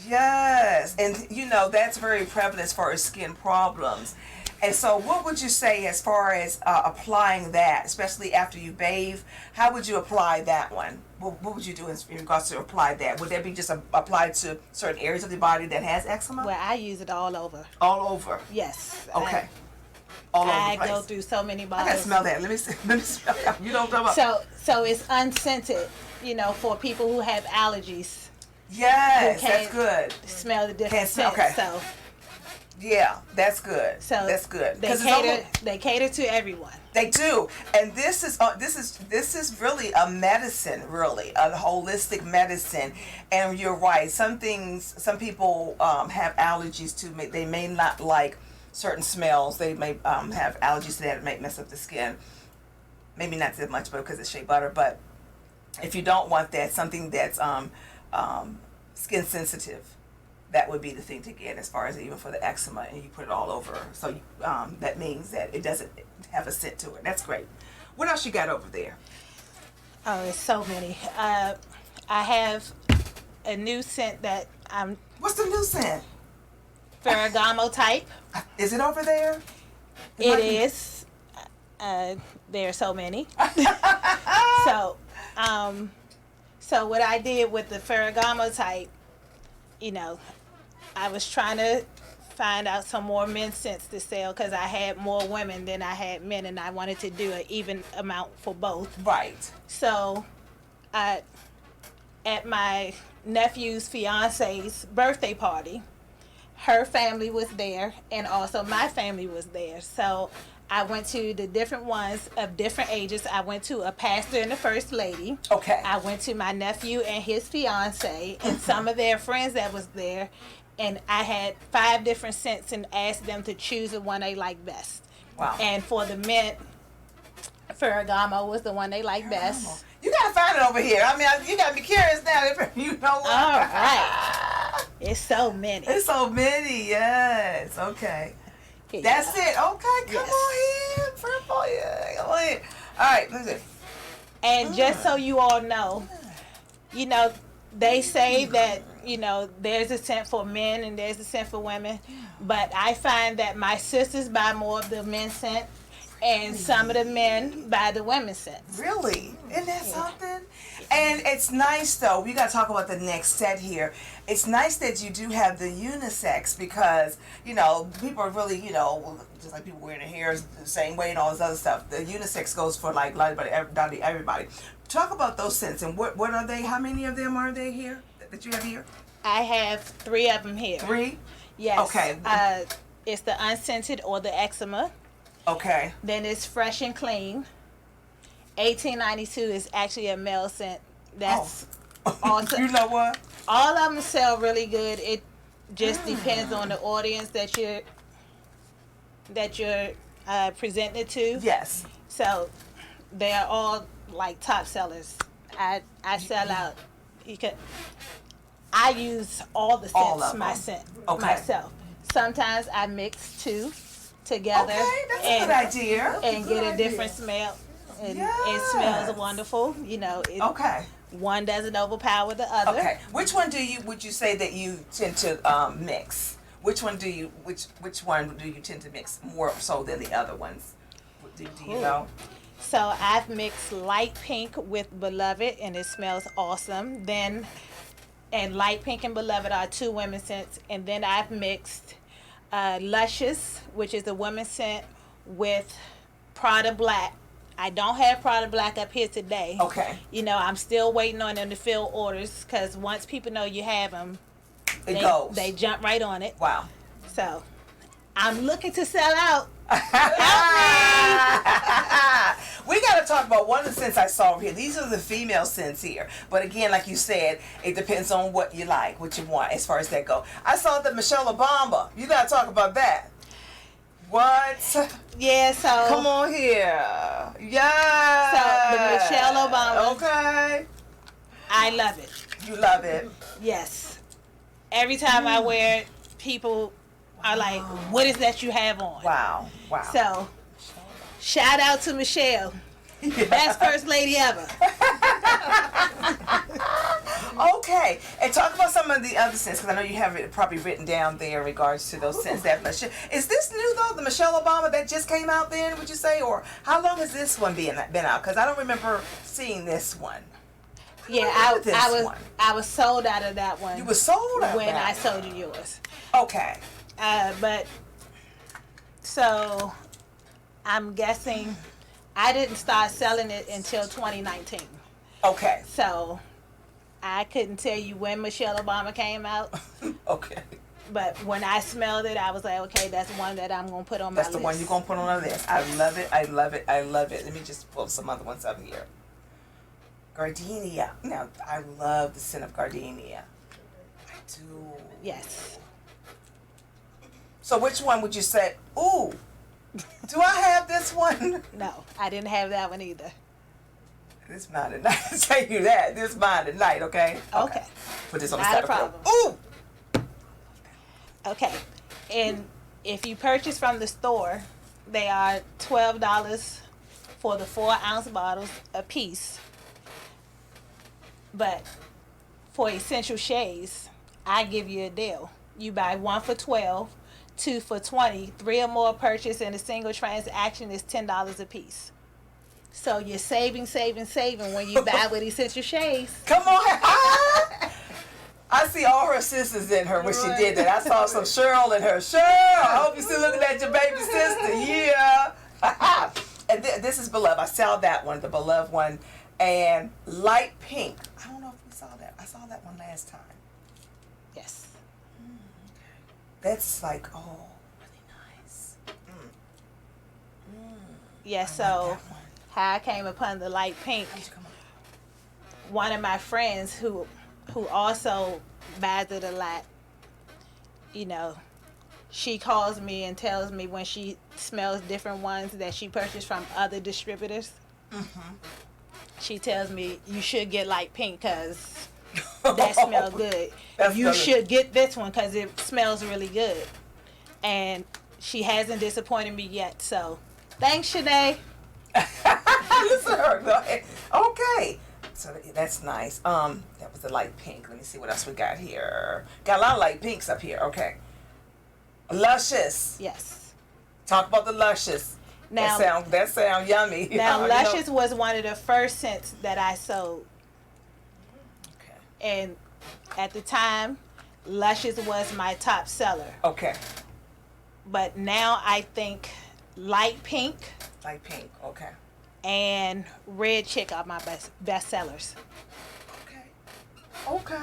Yes. And, you know, that's very prevalent as far as skin problems. And so what would you say as far as applying that, especially after you bathe? How would you apply that one? What would you do in regards to apply that? Would that be just applied to certain areas of the body that has eczema? Well, I use it all over. All over? Yes. Okay. All over the place. I go through so many bottles. I gotta smell that. Let me smell that. You don't know about. So it's unscented, you know, for people who have allergies. Yes, that's good. Smell the different scents. Okay. So. Yeah, that's good. So that's good. They cater to everyone. They do, and this is really a medicine, really a holistic medicine. And you're right. Some people have allergies to. They may not like certain smells. They may have allergies to that. It may mess up the skin. Maybe not that much, because it's shea butter. But if you don't want that, something that's skin sensitive, that would be the thing to get as far as even for the eczema, and you put it all over. So that means that it doesn't have a scent to it. That's great. What else you got over there? Oh, it's so many. I have a new scent that I'm... What's the new scent? Ferragamo type. Is it over there? It is. There are so many. So what I did with the Ferragamo type, you know, I was trying to find out some more men's scents to sell because I had more women than I had men, and I wanted to do an even amount for both. Right. So, at my nephew's fiance's birthday party, her family was there, and also my family was there. So I went to the different ones of different ages. I went to a pastor and a first lady. Okay. I went to my nephew and his fiance and some of their friends that was there. And I had 5 different scents and asked them to choose the one they liked best. Wow. And for the men, Ferragamo was the one they liked best. You gotta find it over here. I mean, you gotta be curious now. You know what? All right. It's so many. It's so many, yes. Okay. Here you That's go. it. Okay, come Yes. on here. Purple, yeah. Come on here. All right, listen. And just so you all know, you know, they say that, you know, there's a scent for men and there's a scent for women. But I find that my sisters buy more of the men's scent and some of the men buy the women's scents. Really? Isn't that something? And it's nice, though. We got to talk about the next set here. It's nice that you do have the unisex because, you know, people are really, you know, just like people wearing their hair the same way and all this other stuff. The unisex goes for, like, everybody. Talk about those scents and what are they? How many of them are they here that you have here? I have 3 of them here. 3? Yes. Okay. It's the unscented or the eczema. Okay. Then it's fresh and clean. 1892 is actually a male scent. That's awesome. You know what? All of them sell really good. It just depends on the audience that you're presenting it to. Yes. So they're all like top sellers. I sell out. I use all the scents myself. Sometimes I mix 2 together. Okay, that's a good idea. And get a different smell. And it smells wonderful. You know. One doesn't overpower the other. Okay. Which one would you say that you tend to mix? Which one do you tend to mix more so than the other ones? Do you know? So I've mixed light pink with Beloved and it smells awesome. And light pink and Beloved are 2 women's scents. And then I've mixed Luscious, which is a women's scent, with Prada Black. I don't have Prada Black up here today. Okay. You know, I'm still waiting on them to fill orders because once people know you have them, they jump right on it. Wow. So I'm looking to sell out. We got to talk about one of the scents I saw over here. These are the female scents here. But again, like you said, it depends on what you like, what you want as far as that go. I saw the Michelle Obama. You got to talk about that. What? Yeah, so. Come on here. Yeah. So, the Michelle Obama. Okay. I love it. You love it? Yes. Every time I wear it, people are like, what is that you have on? Wow. So, shout out to Michelle. Best first lady ever. Okay, and talk about some of the other scents because I know you have it probably written down there in regards to those scents. Is this new though? The Michelle Obama that just came out then? Would you say, or how long has this one been out? Because I don't remember seeing this one. Yeah, I was sold out of that one. You were sold out when I sold you yours. Okay. But so I'm guessing I didn't start selling it until 2019. Okay. So I couldn't tell you when Michelle Obama came out. Okay. But when I smelled it, I was like, okay, that's one that I'm going to put on my list. That's the one you're going to put on the list. I love it. I love it. I love it. Let me just pull some other ones up here. Gardenia. Now, I love the scent of gardenia. I do. Yes. So which one would you say, ooh, do I have this one? No, I didn't have that one either. This mine tonight. I'll tell you that. This mine tonight, okay? Okay. Put this on Not the side a problem. Ooh! Okay. And if you purchase from the store, they are $12 for the 4-ounce bottles a piece. But for essential Sheas, I give you a deal. You buy 1 for $12, 2 for $20, 3 or more purchase in a single transaction is $10 a piece. So you're saving when you buy with essential Sheas. Come on. I see all her sisters in her when she did that. I saw some Cheryl in her. Cheryl, I hope you're still looking at your baby sister. Yeah. And this is Beloved. I saw that one, the Beloved one. And light pink. I don't know if we saw that. I saw that one last time. Yes. That's like, really nice. Yeah, so how I came upon the light pink, one of my friends who also buys it a lot, you know, she calls me and tells me when she smells different ones that she purchased from other distributors. Mm-hmm. She tells me, you should get light pink because that smell good. That's You good. should get this one because it smells really good. And she hasn't disappointed me yet. So, thanks, Shea. Listen to her. Go ahead. Okay. So that's nice. That was the light pink. Let me see what else we got here. Got a lot of light pinks up here. Okay. Luscious. Yes. Talk about the Luscious. Now, that sound yummy. Now, Luscious was one of the first scents that I sold. Okay. And at the time, Luscious was my top seller. Okay. But now I think light pink. Light pink. Okay. And red chick are my best sellers. Okay.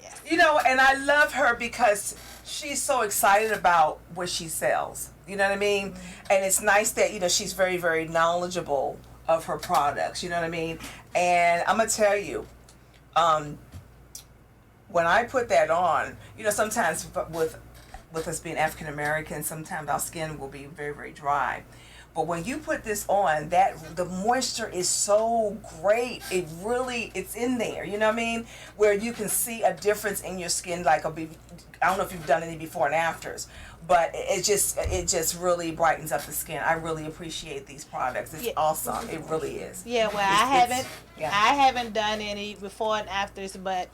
Yes. You know, and I love her because she's so excited about what she sells. You know what I mean? Mm-hmm. And it's nice that, you know, she's very, very knowledgeable of her products. You know what I mean? And I'm going to tell you, when I put that on, you know, sometimes with us being African American, sometimes our skin will be very, very dry. But when you put this on, the moisture is so great. It's in there. You know what I mean? Where you can see a difference in your skin. I don't know if you've done any before and afters, but it just really brightens up the skin. I really appreciate these products. It's awesome. It really is. Yeah. Well, I haven't done any before and afters, but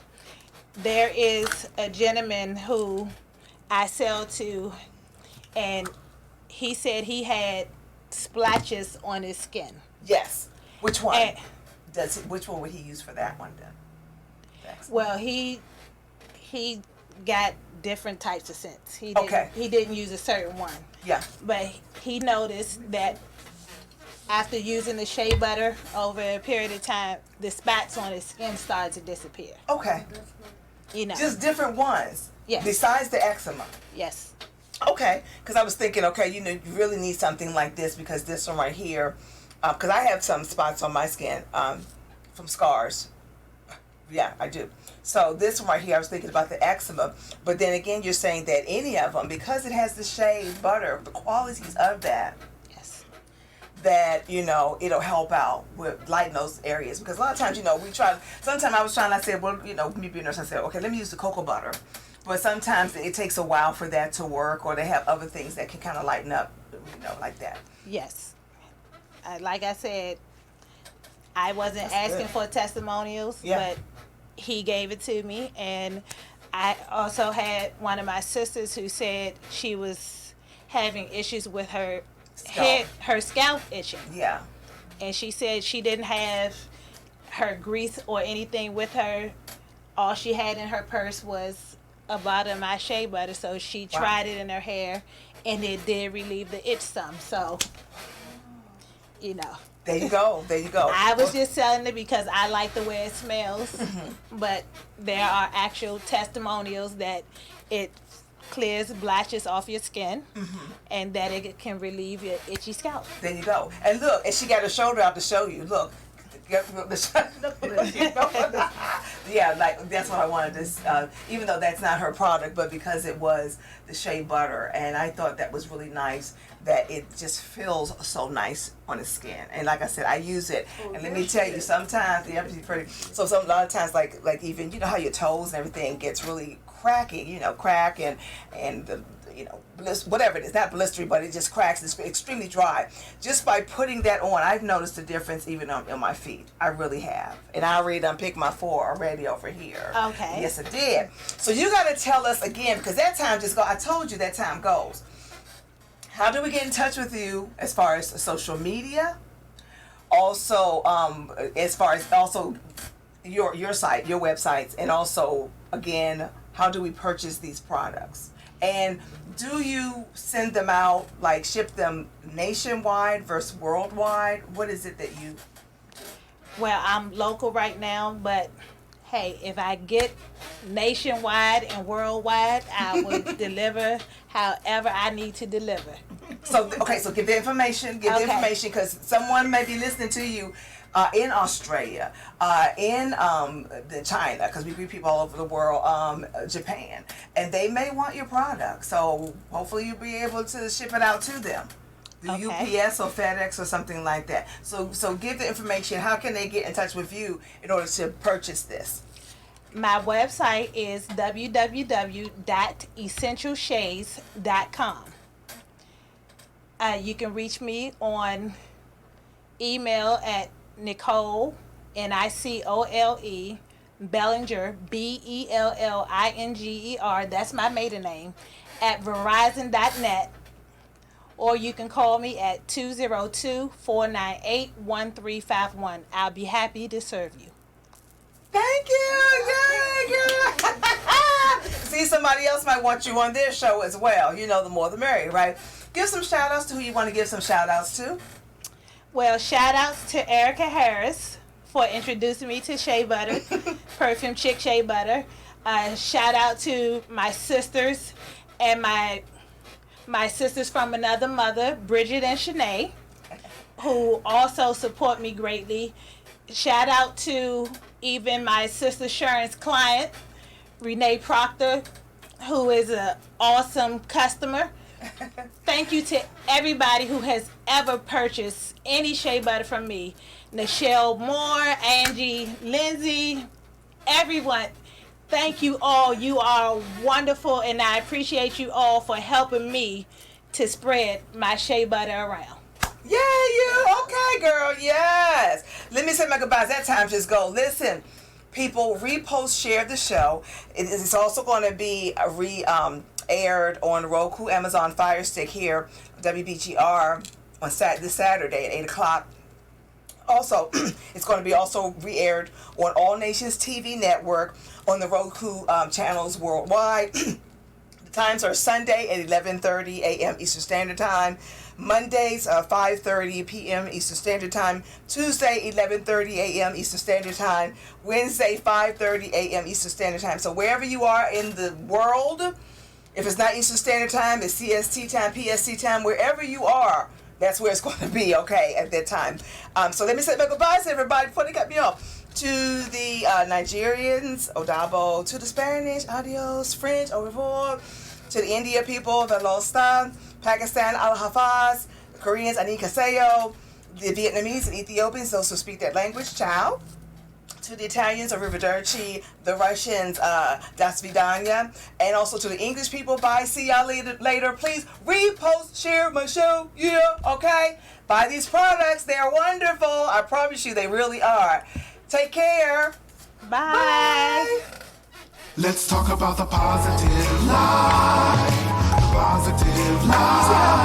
there is a gentleman who I sell to, and he said he had splotches on his skin. Yes. Which one? Which one would he use for that one then? Well, he got different types of scents. He didn't use a certain one. Yeah. But he noticed that after using the shea butter over a period of time, the spots on his skin started to disappear. Okay. You know. Just different ones. Yes. Besides the eczema. Yes. Okay, because I was thinking, okay, you know, you really need something like this because this one right here, because I have some spots on my skin from scars. Yeah, I do. So this one right here, I was thinking about the eczema, but then again, you're saying that any of them, because it has the shea butter, the qualities of that, yes, that, you know, it'll help out with lighting those areas. Because a lot of times, you know, sometimes I said, well, you know, me being a nurse, I said, okay, let me use the cocoa butter. But sometimes it takes a while for that to work, or they have other things that can kind of lighten up, you know, like that. Yes. Like I said, I wasn't asking for testimonials, but he gave it to me. And I also had one of my sisters who said she was having issues with her scalp itching. Yeah. And she said she didn't have her grease or anything with her. All she had in her purse was a bottle of my shea butter, so she tried it in her hair, and it did relieve the itch some. So, you know. There you go. There you go. I was just selling it because I like the way it smells, but there are actual testimonials that it clears blotches off your skin, and that it can relieve your itchy scalp. There you go. And look, and she got her shoulder out to show you. Look. Yeah, like that's what I wanted to, even though that's not her product, but because it was the shea butter, and I thought that was really nice, that it just feels so nice on the skin. And like I said, I use it, and let me tell you, sometimes you have to be pretty. So a lot of times, like even, you know how your toes and everything gets really cracky, you know, crack and the, you know, whatever it is, not blistery, but it just cracks. It's extremely dry. Just by putting that on, I've noticed a difference even on my feet. I really have. And I already done picked my 4 already over here. Okay. Yes, I did. So you got to tell us again, because that time just go. I told you that time goes. How do we get in touch with you as far as social media? Also, as far as also your site, your websites, and also again, how do we purchase these products? And do you send them out, like ship them nationwide versus worldwide? What is it that you... Well, I'm local right now, but hey, if I get nationwide and worldwide, I will deliver however I need to deliver. So, okay, so give the information, because someone may be listening to you in Australia, in China, because we greet people all over the world, Japan, and they may want your product. So hopefully you'll be able to ship it out to them through UPS or FedEx or something like that. So give the information. How can they get in touch with you in order to purchase this? My website is www.essentialshays.com. You can reach me on email at Nicole, Nicole, Bellinger, Bellinger, that's my maiden name, at Verizon.net, or you can call me at 202-498-1351. I'll be happy to serve you. Thank you. Yay, girl. See, somebody else might want you on their show as well. You know, the more the merrier, right? Give some shout outs to who you want to give some shout outs to. Well, shout outs to Erica Harris for introducing me to Shea Butter, Perfume Chick Shea Butter. Shout out to my sisters and my sisters from another mother, Bridget and Shanae, who also support me greatly. Shout out to even my sister Sharon's client, Renee Proctor, who is an awesome customer. Thank you to everybody who has ever purchased any Shea Butter from me. Nichelle Moore, Angie, Lindsay, everyone. Thank you all. You are wonderful, and I appreciate you all for helping me to spread my Shea Butter around. Yeah, you. Okay, girl. Yes. Let me say my goodbyes. That time just go. Listen, people, repost, share the show. It's also going to be aired on Roku, Amazon Fire Stick here, WBGR, on this Saturday at 8 o'clock. Also, it's going to be also re-aired on All Nations TV Network on the Roku channels worldwide. The times are Sunday at 11:30 a.m. Eastern Standard Time, Mondays 5:30 p.m. Eastern Standard Time, Tuesday 11:30 a.m. Eastern Standard Time, Wednesday 5:30 a.m. Eastern Standard Time. So wherever you are in the world, if it's not Eastern Standard Time, it's CST time, PST time, wherever you are, that's where it's going to be, okay, at that time. So let me say my goodbyes to everybody before they cut me off. To the Nigerians, Odabo. To the Spanish, adios. French, au revoir. To the India people, Velosta. Pakistan, al hafaz. The Koreans, anikaseo. The Vietnamese and Ethiopians, those who speak that language, ciao. To the Italians, arrivederci. The Russians, das vidanya. And also to the English people, bye, see y'all later. Please repost, share my show, yeah, okay? Buy these products, they're wonderful. I promise you, they really are. Take care. Bye. Bye. Let's talk about the positive life. The positive life.